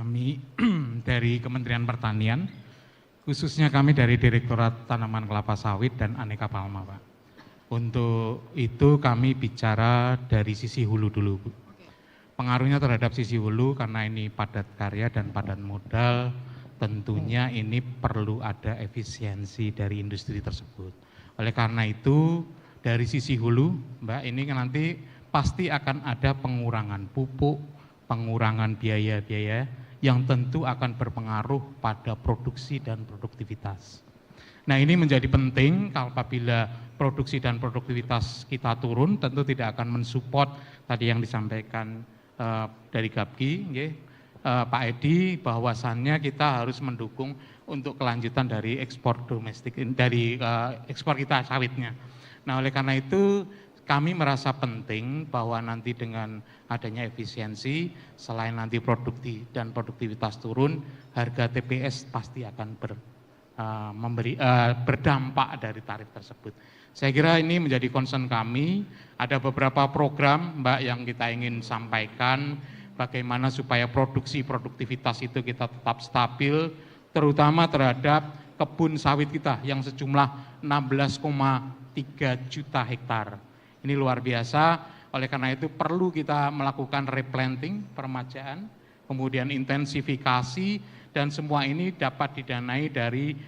kami dari Kementerian Pertanian, khususnya kami dari Direktorat Tanaman Kelapa Sawit dan Aneka Palma, Pak. Untuk itu kami bicara dari sisi hulu dulu, Bu. Pengaruhnya terhadap sisi hulu karena ini padat karya dan padat modal, tentunya ini perlu ada efisiensi dari industri tersebut. Oleh karena itu, dari sisi hulu, Mbak, ini nanti pasti akan ada pengurangan pupuk, pengurangan biaya-biaya yang tentu akan berpengaruh pada produksi dan produktivitas. Nah, ini menjadi penting apabila produksi dan produktivitas kita turun, tentu tidak akan mensupport tadi yang disampaikan dari Gapki, Pak Edi, bahwasannya kita harus mendukung untuk kelanjutan dari ekspor domestik, dari ekspor kita sawitnya. Nah, oleh karena itu kami merasa penting bahwa nanti dengan adanya efisiensi, selain nanti produksi dan produktivitas turun, harga TPS pasti akan berdampak dari tarif tersebut. Saya kira ini menjadi concern kami. Ada beberapa program, Mbak, yang kita ingin sampaikan, bagaimana supaya produksi produktivitas itu kita tetap stabil, terutama terhadap kebun sawit kita yang sejumlah 16,3 juta hektar. Ini luar biasa, oleh karena itu perlu kita melakukan replanting, permajaan, kemudian intensifikasi, dan semua ini dapat didanai dari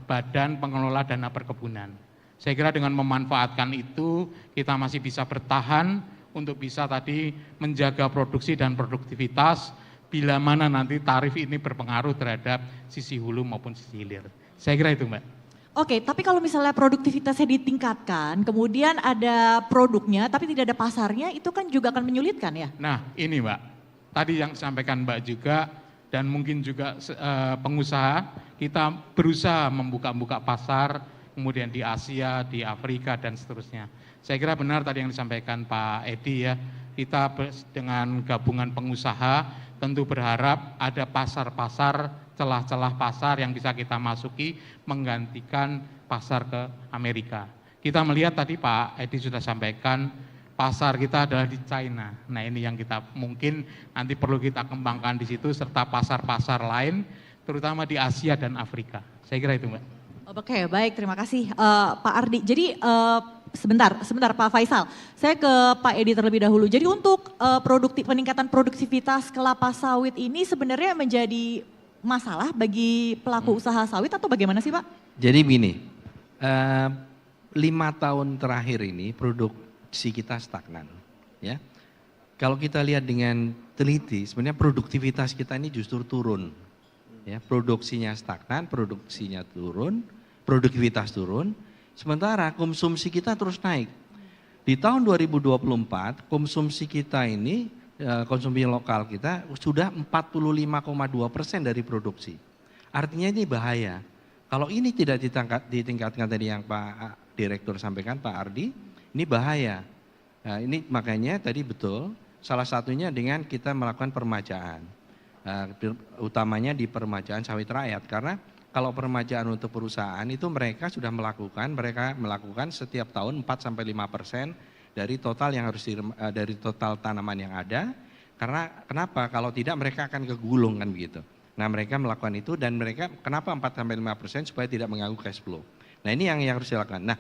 Badan Pengelola Dana Perkebunan. Saya kira dengan memanfaatkan itu, kita masih bisa bertahan untuk bisa tadi menjaga produksi dan produktivitas, bila mana nanti tarif ini berpengaruh terhadap sisi hulu maupun sisi hilir. Saya kira itu, Mbak. Oke, tapi kalau misalnya produktivitasnya ditingkatkan, kemudian ada produknya tapi tidak ada pasarnya, itu kan juga akan menyulitkan ya? Nah, ini Mbak, tadi yang disampaikan Mbak juga, dan mungkin juga pengusaha, kita berusaha membuka pasar, kemudian di Asia, di Afrika, dan seterusnya. Saya kira benar tadi yang disampaikan Pak Edi ya, kita dengan gabungan pengusaha tentu berharap ada pasar-pasar, celah-celah pasar yang bisa kita masuki menggantikan pasar ke Amerika. Kita melihat tadi Pak Edi sudah sampaikan, pasar kita adalah di China. Nah, ini yang kita mungkin nanti perlu kita kembangkan di situ, serta pasar-pasar lain, terutama di Asia dan Afrika. Saya kira itu, Mbak. Oke, baik, terima kasih Pak Ardi. Jadi sebentar Pak Faisal, saya ke Pak Edi terlebih dahulu. Jadi untuk peningkatan produktivitas kelapa sawit ini sebenarnya menjadi masalah bagi pelaku usaha sawit atau bagaimana sih Pak? Jadi begini, 5 tahun terakhir ini produksi kita stagnan, ya. Kalau kita lihat dengan teliti, sebenarnya produktivitas kita ini justru turun. Ya, produksinya stagnan, produksinya turun, produktivitas turun, sementara konsumsi kita terus naik. Di tahun 2024 konsumsi kita ini, konsumsi lokal kita sudah 45,2% dari produksi. Artinya ini bahaya. Kalau ini tidak ditingkatkan tadi yang Pak Direktur sampaikan, Pak Ardi, ini bahaya. Nah, ini makanya tadi betul, salah satunya dengan kita melakukan permajaan. Utamanya di permajaan sawit rakyat, karena kalau permajaan untuk perusahaan itu mereka melakukan setiap tahun 4-5% dari total yang harus dari total tanaman yang ada. Karena kenapa? Kalau tidak mereka akan kegulung kan begitu. Nah, mereka melakukan itu, dan mereka kenapa 4-5% supaya tidak mengganggu cash flow. Nah, ini yang harus dilakukan. Nah,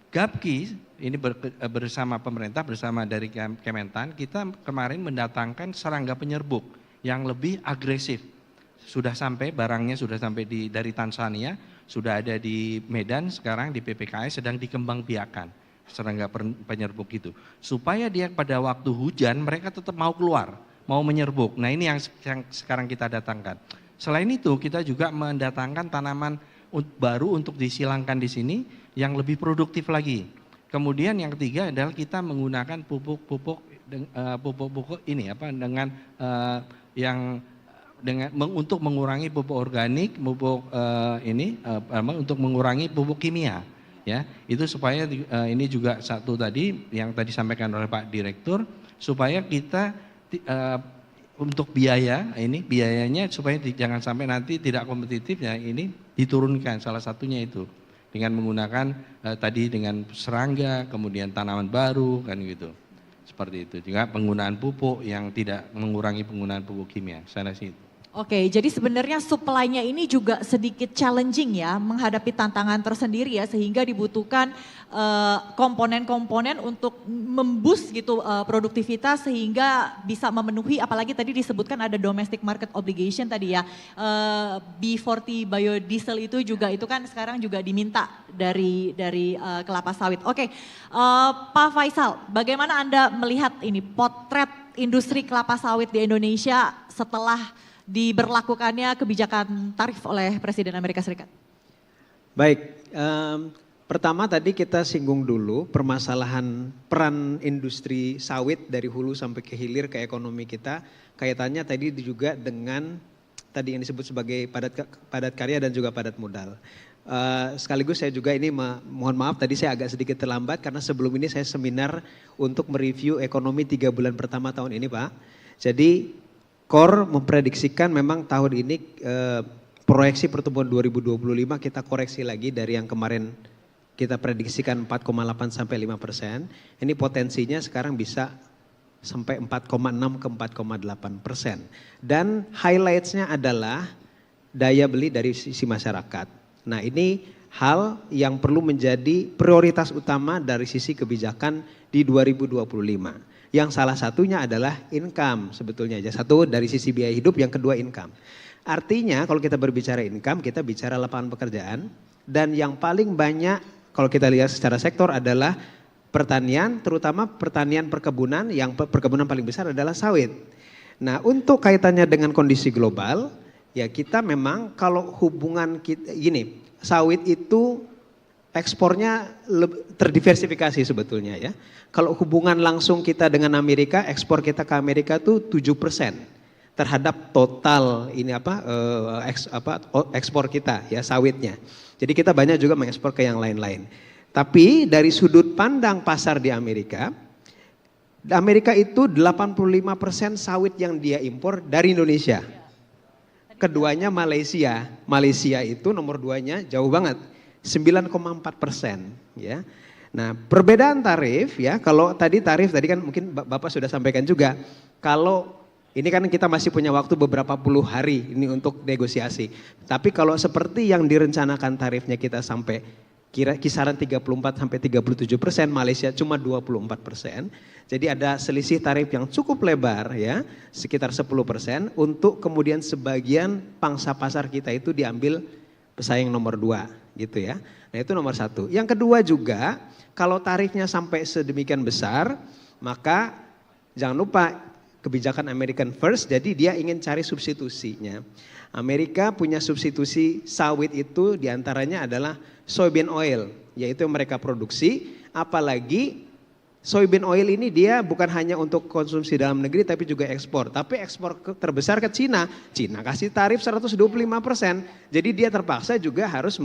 Gapki ini bersama pemerintah, bersama dari Kementan, kita kemarin mendatangkan serangga penyerbuk yang lebih agresif. Sudah sampai, barangnya sudah sampai dari Tanzania, sudah ada di Medan, sekarang di PPKS sedang dikembangbiakan serangga penyerbuk itu. Supaya dia pada waktu hujan mereka tetap mau keluar, mau menyerbuk. Nah, ini yang sekarang kita datangkan. Selain itu kita juga mendatangkan tanaman baru untuk disilangkan di sini yang lebih produktif lagi. Kemudian yang ketiga adalah kita menggunakan pupuk ini dengan untuk mengurangi pupuk organik, untuk mengurangi pupuk kimia, ya. Itu supaya ini juga satu tadi yang tadi sampaikan oleh Pak Direktur, supaya kita untuk biayanya supaya jangan sampai nanti tidak kompetitif, ya, ini diturunkan, salah satunya itu dengan menggunakan tadi dengan serangga, kemudian tanaman baru kan gitu. Seperti itu. Juga penggunaan pupuk yang tidak mengurangi penggunaan pupuk kimia. Saya rasa itu. Oke, jadi sebenarnya supply-nya ini juga sedikit challenging ya, menghadapi tantangan tersendiri ya, sehingga dibutuhkan komponen-komponen untuk memboost gitu produktivitas sehingga bisa memenuhi, apalagi tadi disebutkan ada domestic market obligation tadi ya, B40 biodiesel itu juga, itu kan sekarang juga diminta dari kelapa sawit. Oke, Pak Faisal, bagaimana Anda melihat ini potret industri kelapa sawit di Indonesia setelah diberlakukannya kebijakan tarif oleh Presiden Amerika Serikat? Baik, pertama tadi kita singgung dulu permasalahan peran industri sawit dari hulu sampai ke hilir ke ekonomi kita. Kaitannya tadi juga dengan tadi yang disebut sebagai padat karya dan juga padat modal. Sekaligus saya juga ini mohon maaf tadi saya agak sedikit terlambat karena sebelum ini saya seminar untuk mereview ekonomi 3 bulan pertama tahun ini Pak. Jadi Core memprediksikan memang tahun ini proyeksi pertumbuhan 2025 kita koreksi lagi dari yang kemarin kita prediksikan 4,8 sampai 5%. Ini potensinya sekarang bisa sampai 4,6 ke 4,8%. Dan highlightsnya adalah daya beli dari sisi masyarakat. Nah ini hal yang perlu menjadi prioritas utama dari sisi kebijakan di 2025. Yang salah satunya adalah income sebetulnya. Satu dari sisi biaya hidup, yang kedua income. Artinya kalau kita berbicara income, kita bicara lapangan pekerjaan. Dan yang paling banyak kalau kita lihat secara sektor adalah pertanian, terutama pertanian perkebunan, yang perkebunan paling besar adalah sawit. Nah untuk kaitannya dengan kondisi global, ya kita memang kalau hubungan kita, gini, sawit itu ekspornya terdiversifikasi sebetulnya ya. Kalau hubungan langsung kita dengan Amerika, ekspor kita ke Amerika tuh 7% terhadap total ini ekspor kita ya sawitnya. Jadi kita banyak juga mengekspor ke yang lain-lain. Tapi dari sudut pandang pasar di Amerika itu 85% sawit yang dia impor dari Indonesia. Keduanya Malaysia. Malaysia itu nomor 2-nya jauh banget. 9,4% ya. Nah perbedaan tarif ya, kalau tadi kan mungkin Bapak sudah sampaikan juga, kalau ini kan kita masih punya waktu beberapa puluh hari ini untuk negosiasi. Tapi kalau seperti yang direncanakan tarifnya kita sampai kisaran 34 sampai 37%, Malaysia cuma 24%. Jadi ada selisih tarif yang cukup lebar ya, sekitar 10% untuk kemudian sebagian pangsa pasar kita itu diambil pesaing nomor 2 gitu ya. Nah itu nomor 1. Yang kedua juga kalau tarifnya sampai sedemikian besar, maka jangan lupa kebijakan American First, jadi dia ingin cari substitusinya. Amerika punya substitusi sawit itu diantaranya adalah soybean oil, yaitu yang mereka produksi, apalagi soybean oil ini dia bukan hanya untuk konsumsi dalam negeri tapi juga ekspor. Tapi ekspor terbesar ke Cina. Cina kasih tarif 125%. Jadi dia terpaksa juga harus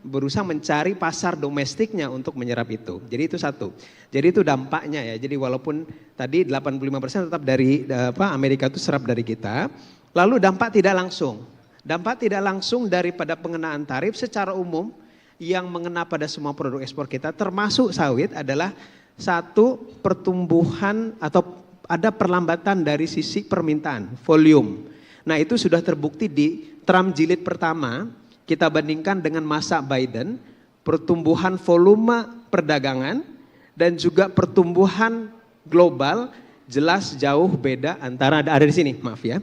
berusaha mencari pasar domestiknya untuk menyerap itu. Jadi itu satu. Jadi itu dampaknya ya. Jadi walaupun tadi 85% tetap dari Amerika itu serap dari kita. Lalu dampak tidak langsung. Dampak tidak langsung daripada pengenaan tarif secara umum yang mengena pada semua produk ekspor kita termasuk sawit adalah satu, pertumbuhan atau ada perlambatan dari sisi permintaan, volume. Nah itu sudah terbukti di Trump jilid pertama, kita bandingkan dengan masa Biden, pertumbuhan volume perdagangan dan juga pertumbuhan global jelas jauh beda antara, ada di sini maaf ya.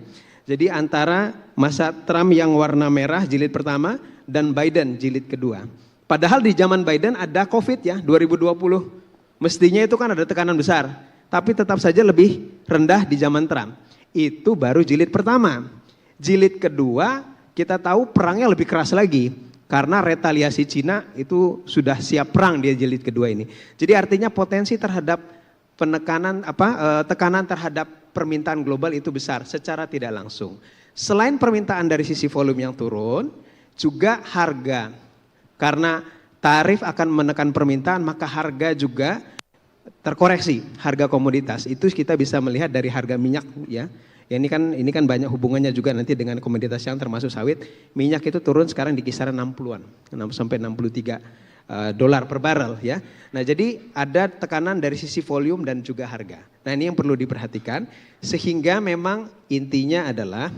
Jadi antara masa Trump yang warna merah jilid pertama dan Biden jilid kedua. Padahal di zaman Biden ada COVID ya 2020. Mestinya itu kan ada tekanan besar, tapi tetap saja lebih rendah di zaman Trump. Itu baru jilid pertama. Jilid kedua kita tahu perangnya lebih keras lagi. Karena retaliasi Cina itu sudah siap perang dia jilid kedua ini. Jadi artinya potensi terhadap tekanan terhadap permintaan global itu besar secara tidak langsung. Selain permintaan dari sisi volume yang turun, juga harga. Karena tarif akan menekan permintaan, maka harga juga terkoreksi, harga komoditas. Itu kita bisa melihat dari harga minyak ya. Ya ini kan banyak hubungannya juga nanti dengan komoditas yang termasuk sawit. Minyak itu turun sekarang di kisaran 60-an, 6 sampai 63 dolar per barrel ya. Nah, jadi ada tekanan dari sisi volume dan juga harga. Nah, ini yang perlu diperhatikan sehingga memang intinya adalah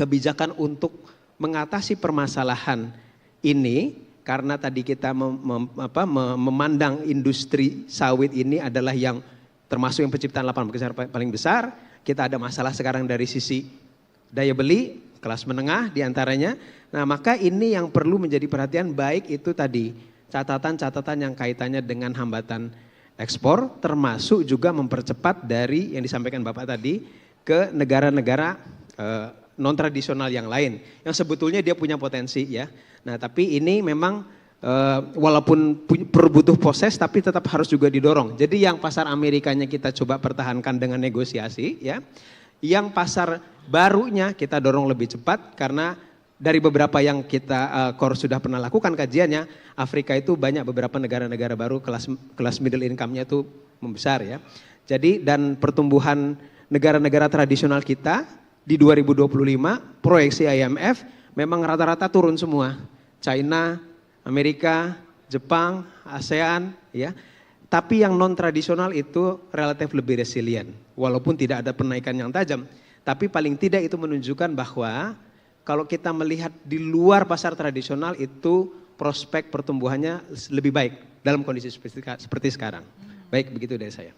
kebijakan untuk mengatasi permasalahan ini, karena tadi kita memandang industri sawit ini adalah yang termasuk yang penciptaan lapangan pekerjaan paling besar. Kita ada masalah sekarang dari sisi daya beli, kelas menengah diantaranya. Nah maka ini yang perlu menjadi perhatian, baik itu tadi catatan-catatan yang kaitannya dengan hambatan ekspor, termasuk juga mempercepat dari yang disampaikan Bapak tadi ke negara-negara non tradisional yang lain, yang sebetulnya dia punya potensi ya. Nah tapi ini memang walaupun butuh proses tapi tetap harus juga didorong. Jadi yang pasar Amerikanya kita coba pertahankan dengan negosiasi ya. Yang pasar barunya kita dorong lebih cepat, karena dari beberapa yang kita core sudah pernah lakukan kajiannya, Afrika itu banyak beberapa negara-negara baru kelas middle income-nya itu membesar ya. Jadi dan pertumbuhan negara-negara tradisional kita di 2025 proyeksi IMF memang rata-rata turun semua. China, Amerika, Jepang, ASEAN ya. Tapi yang non tradisional itu relatif lebih resilient. Walaupun tidak ada penaikan yang tajam, tapi paling tidak itu menunjukkan bahwa kalau kita melihat di luar pasar tradisional itu prospek pertumbuhannya lebih baik dalam kondisi seperti sekarang. Baik, begitu dari saya.